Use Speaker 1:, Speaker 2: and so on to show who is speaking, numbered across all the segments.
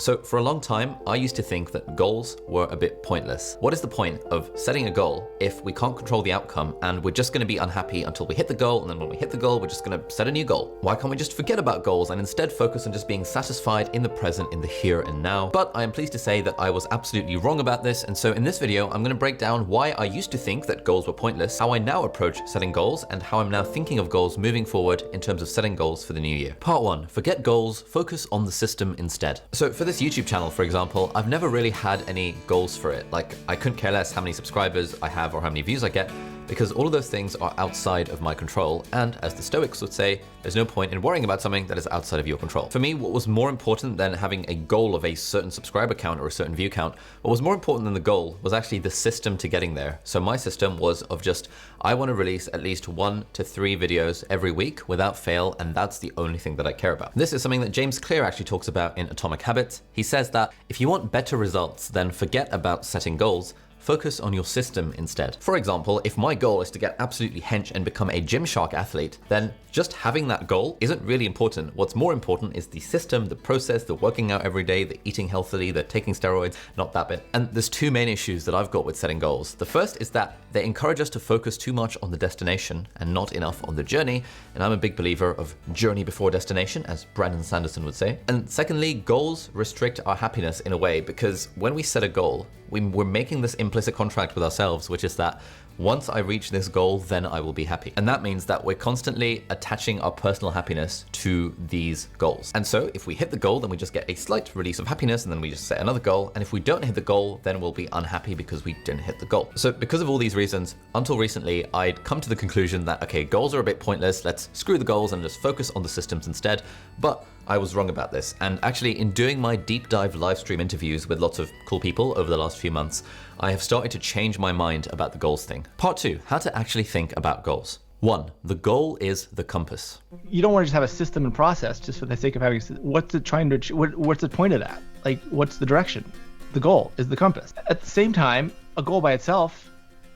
Speaker 1: So for a long time, I used to think that goals were a bit pointless. What is the point of setting a goal if we can't control the outcome and we're just going to be unhappy until we hit the goal, and then when we hit the goal, we're just going to set a new goal? Why can't we just forget about goals and instead focus on just being satisfied in the present, in the here and now? But I am pleased to say that I was absolutely wrong about this, and so in this video, I'm going to break down why I used to think that goals were pointless, how I now approach setting goals, and how I'm now thinking of goals moving forward in terms of setting goals for the new year. Part 1, forget goals, focus on the system instead. So for this YouTube channel, for example, I've never really had any goals for it. Like, I couldn't care less how many subscribers I have or how many views I get, because all of those things are outside of my control, and as the Stoics would say, there's no point in worrying about something that is outside of your control. For me, what was more important than having a goal of a certain subscriber count or a certain view count, what was more important than the goal was actually the system to getting there. So my system was of just, I want to release at least 1 to 3 videos every week without fail, and that's the only thing that I care about. This is something that James Clear actually talks about in Atomic Habits. He says that if you want better results, then forget about setting goals. Focus on your system instead. For example, if my goal is to get absolutely hench and become a Gymshark athlete, then just having that goal isn't really important. What's more important is the system, the process, the working out every day, the eating healthily, the taking steroids, not that bit. And there's 2 main issues that I've got with setting goals. The first is that they encourage us to focus too much on the destination and not enough on the journey. And I'm a big believer of journey before destination, as Brandon Sanderson would say. And secondly, goals restrict our happiness in a way, because when we set a goal, we're making this implicit contract with ourselves, which is that once I reach this goal, then I will be happy. And that means that we're constantly attaching our personal happiness to these goals. And so if we hit the goal, then we just get a slight release of happiness, and then we just set another goal. And if we don't hit the goal, then we'll be unhappy because we didn't hit the goal. So because of all these reasons, until recently, I'd come to the conclusion that, okay, goals are a bit pointless. Let's screw the goals and just focus on the systems instead. But I was wrong about this. And actually, in doing my deep dive live stream interviews with lots of cool people over the last few months, I have started to change my mind about the goals thing. Part 2, how to actually think about goals. 1, the goal is the compass.
Speaker 2: You don't want to just have a system and process just for the sake of having, what's it trying to, what's the point of that? Like, what's the direction? The goal is the compass. At the same time, a goal by itself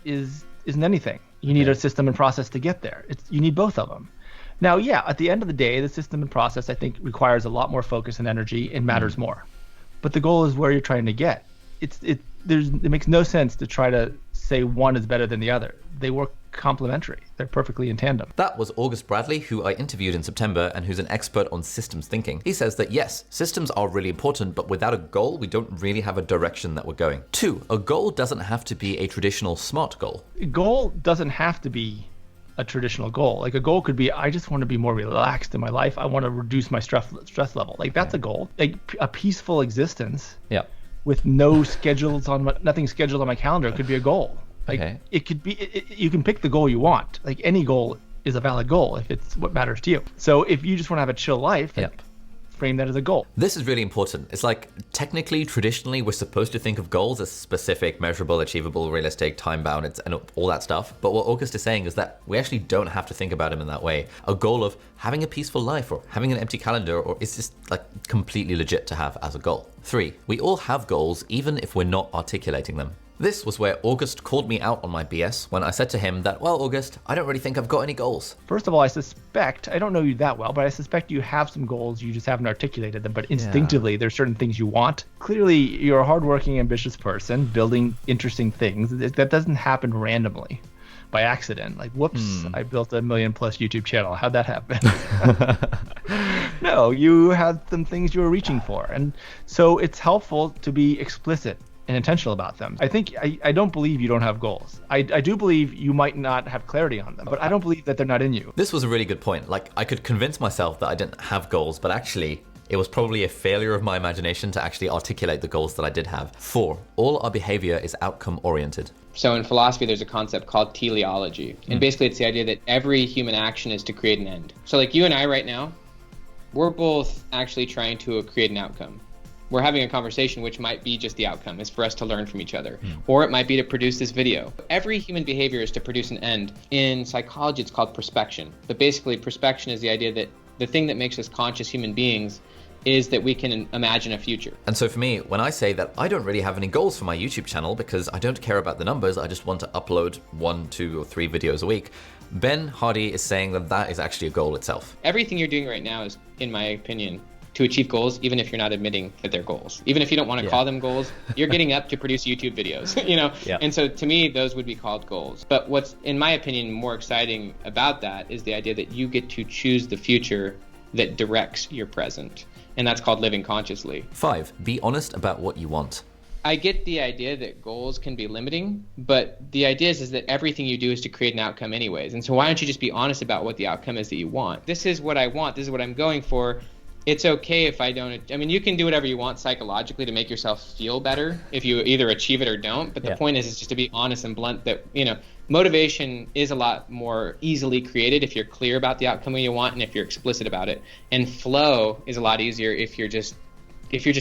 Speaker 2: isn't anything. You need a system and process to get there. You need both of them. Now, yeah, at the end of the day, the system and process, I think, requires a lot more focus and energy and matters more. But the goal is where you're trying to get. It makes no sense to try to say one is better than the other. They work complementary. They're perfectly in tandem.
Speaker 1: That was August Bradley, who I interviewed in September and who's an expert on systems thinking. He says that yes, systems are really important, but without a goal, we don't really have a direction that we're going. 2, a goal doesn't have to be a traditional SMART goal.
Speaker 2: A goal doesn't have to be a traditional goal. Like, a goal could be, I just want to be more relaxed in my life. I want to reduce my stress level. Like, that's a goal. Like, a peaceful existence.
Speaker 1: Yeah. With
Speaker 2: nothing scheduled on my calendar could be a goal. Like, it could be, you can pick the goal you want. Like, any goal is a valid goal if it's what matters to you. So if you just want to have a chill life, frame that as a goal.
Speaker 1: This is really important. It's like, technically, traditionally, we're supposed to think of goals as specific, measurable, achievable, realistic, time-bound, and all that stuff. But what August is saying is that we actually don't have to think about them in that way. A goal of having a peaceful life or having an empty calendar, or it's just like completely legit to have as a goal. 3, we all have goals, even if we're not articulating them. This was where August called me out on my BS when I said to him that, well, August, I don't really think I've got any goals.
Speaker 2: First of all, I don't know you that well, but I suspect you have some goals, you just haven't articulated them, but instinctively there's certain things you want. Clearly, you're a hardworking, ambitious person building interesting things. That doesn't happen randomly by accident. Like, whoops, I built a $1 million+ YouTube channel. How'd that happen? No, you had some things you were reaching for. And so it's helpful to be explicit and intentional about them. I don't believe you don't have goals. I do believe you might not have clarity on them, but I don't believe that they're not in you.
Speaker 1: This was a really good point. Like, I could convince myself that I didn't have goals, but actually, it was probably a failure of my imagination to actually articulate the goals that I did have. 4, all our behavior is outcome oriented.
Speaker 3: So in philosophy, there's a concept called teleology. And basically, it's the idea that every human action is to create an end. So like you and I right now, we're both actually trying to create an outcome. We're having a conversation which might be just the outcome. It's for us to learn from each other. Or it might be to produce this video. Every human behavior is to produce an end. In psychology, it's called prospection. But basically, prospection is the idea that the thing that makes us conscious human beings is that we can imagine a future.
Speaker 1: And so for me, when I say that I don't really have any goals for my YouTube channel because I don't care about the numbers, I just want to upload 1, 2, or 3 videos a week, Ben Hardy is saying that that is actually a goal itself.
Speaker 3: Everything you're doing right now is, in my opinion, to achieve goals, even if you're not admitting that they're goals. Even if you don't want to call them goals, you're getting up to produce YouTube videos, you know?
Speaker 4: Yeah.
Speaker 3: And so to me, those would be called goals. But what's, in my opinion, more exciting about that is the idea that you get to choose the future that directs your present. And that's called living consciously.
Speaker 1: 5, be honest about what you want.
Speaker 3: I get the idea that goals can be limiting, but the idea is that everything you do is to create an outcome anyways. And so why don't you just be honest about what the outcome is that you want? This is what I want. This is what I'm going for. It's okay if I don't. I mean, you can do whatever you want psychologically to make yourself feel better if you either achieve it or don't. But the point is just to be honest and blunt that, you know, motivation is a lot more easily created if you're clear about the outcome you want and if you're explicit about it. And flow is a lot easier if you're just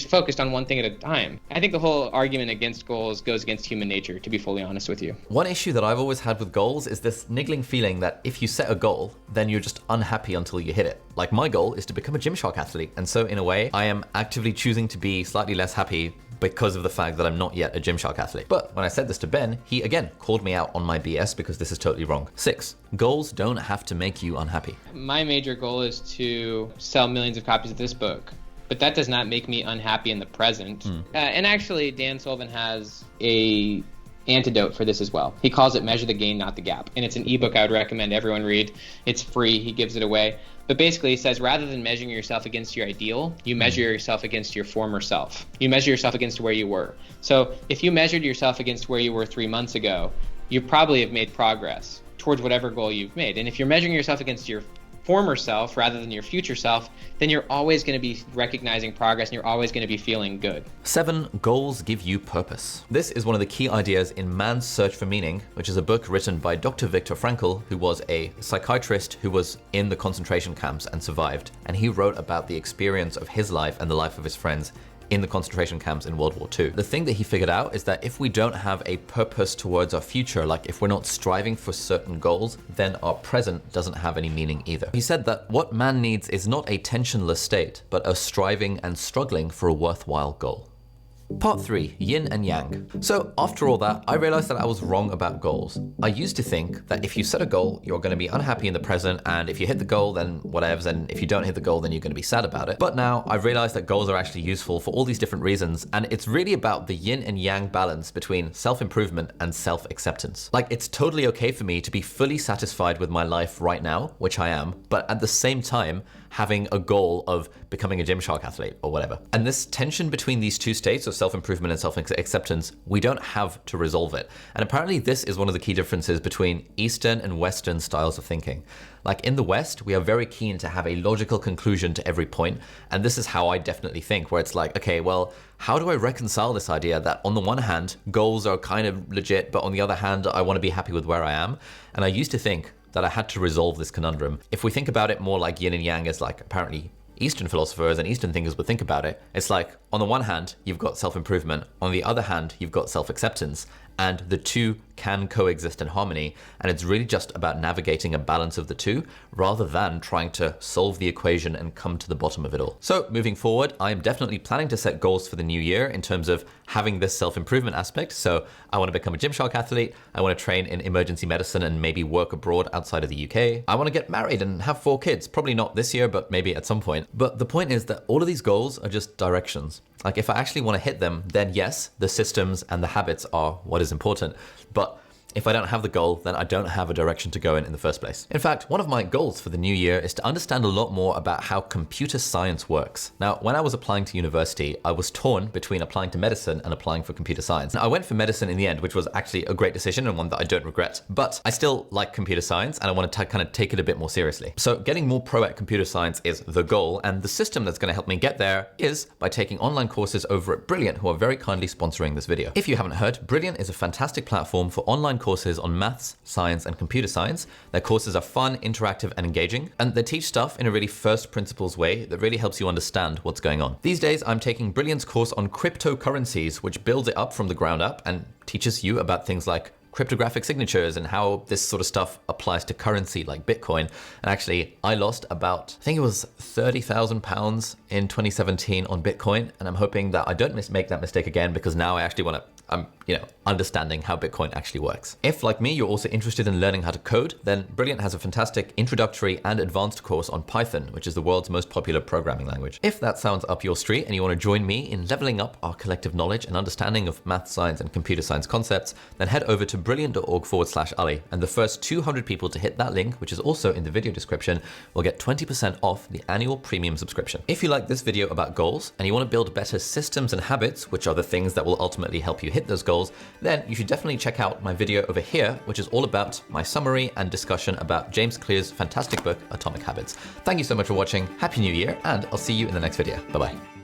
Speaker 3: focused on one thing at a time. I think the whole argument against goals goes against human nature, to be fully honest with you.
Speaker 1: One issue that I've always had with goals is this niggling feeling that if you set a goal, then you're just unhappy until you hit it. Like my goal is to become a Gymshark athlete. And so in a way, I am actively choosing to be slightly less happy because of the fact that I'm not yet a Gymshark athlete. But when I said this to Ben, he again called me out on my BS because this is totally wrong. 6, goals don't have to make you unhappy.
Speaker 3: My major goal is to sell millions of copies of this book. But that does not make me unhappy in the present. And actually, Dan Sullivan has a antidote for this as well. He calls it Measure the Gain, Not the Gap. And it's an ebook I would recommend everyone read. It's free. He gives it away. But basically, he says rather than measuring yourself against your ideal, you measure yourself against your former self. You measure yourself against where you were. So if you measured yourself against where you were 3 months ago, you probably have made progress towards whatever goal you've made. And if you're measuring yourself against your former self rather than your future self, then you're always going to be recognizing progress and you're always going to be feeling good.
Speaker 1: 7, goals give you purpose. This is one of the key ideas in Man's Search for Meaning, which is a book written by Dr. Viktor Frankl, who was a psychiatrist who was in the concentration camps and survived. And he wrote about the experience of his life and the life of his friends in the concentration camps in World War II. The thing that he figured out is that if we don't have a purpose towards our future, like if we're not striving for certain goals, then our present doesn't have any meaning either. He said that what man needs is not a tensionless state, but a striving and struggling for a worthwhile goal. Part 3, Yin and Yang. So after all that, I realized that I was wrong about goals. I used to think that if you set a goal, you're going to be unhappy in the present, and if you hit the goal, then whatever, and if you don't hit the goal, then you're going to be sad about it. But now I've realized that goals are actually useful for all these different reasons, and it's really about the yin and yang balance between self-improvement and self-acceptance. Like, it's totally okay for me to be fully satisfied with my life right now, which I am, but at the same time, having a goal of becoming a Gymshark athlete or whatever. And this tension between these two states of self-improvement and self-acceptance, we don't have to resolve it. And apparently this is one of the key differences between Eastern and Western styles of thinking. Like in the West, we are very keen to have a logical conclusion to every point. And this is how I definitely think, where it's like, okay, well, how do I reconcile this idea that on the one hand, goals are kind of legit, but on the other hand, I want to be happy with where I am? And I used to think that I had to resolve this conundrum. If we think about it more like yin and yang as like apparently Eastern philosophers and Eastern thinkers would think about it, it's like on the one hand, you've got self-improvement. On the other hand, you've got self-acceptance. And the two can coexist in harmony. And it's really just about navigating a balance of the two rather than trying to solve the equation and come to the bottom of it all. So moving forward, I'm definitely planning to set goals for the new year in terms of having this self-improvement aspect. So I want to become a Gymshark athlete. I want to train in emergency medicine and maybe work abroad outside of the UK. I want to get married and have 4 kids. Probably not this year, but maybe at some point. But the point is that all of these goals are just directions. Like if I actually want to hit them, then yes, the systems and the habits are what is important. But if I don't have the goal, then I don't have a direction to go in the first place. In fact, one of my goals for the new year is to understand a lot more about how computer science works. Now, when I was applying to university, I was torn between applying to medicine and applying for computer science. Now, I went for medicine in the end, which was actually a great decision and one that I don't regret. But I still like computer science and I want to kind of take it a bit more seriously. So getting more pro at computer science is the goal, and the system that's going to help me get there is by taking online courses over at Brilliant, who are very kindly sponsoring this video. If you haven't heard, Brilliant is a fantastic platform for online courses on maths, science, and computer science. Their courses are fun, interactive, and engaging, and they teach stuff in a really first principles way that really helps you understand what's going on. These days, I'm taking Brilliant's course on cryptocurrencies, which builds it up from the ground up and teaches you about things like cryptographic signatures and how this sort of stuff applies to currency like Bitcoin. And actually, I lost about, I think it was £30,000 in 2017 on Bitcoin. And I'm hoping that I don't make that mistake again, because now I actually want to I'm, understanding how Bitcoin actually works. If, like me, you're also interested in learning how to code, then Brilliant has a fantastic introductory and advanced course on Python, which is the world's most popular programming language. If that sounds up your street and you want to join me in leveling up our collective knowledge and understanding of math science and computer science concepts, then head over to brilliant.org/Ali, and the first 200 people to hit that link, which is also in the video description, will get 20% off the annual premium subscription. If you like this video about goals and you want to build better systems and habits, which are the things that will ultimately help you hit those goals, then you should definitely check out my video over here, which is all about my summary and discussion about James Clear's fantastic book, Atomic Habits. Thank you so much for watching. Happy New Year, and I'll see you in the next video. Bye-bye.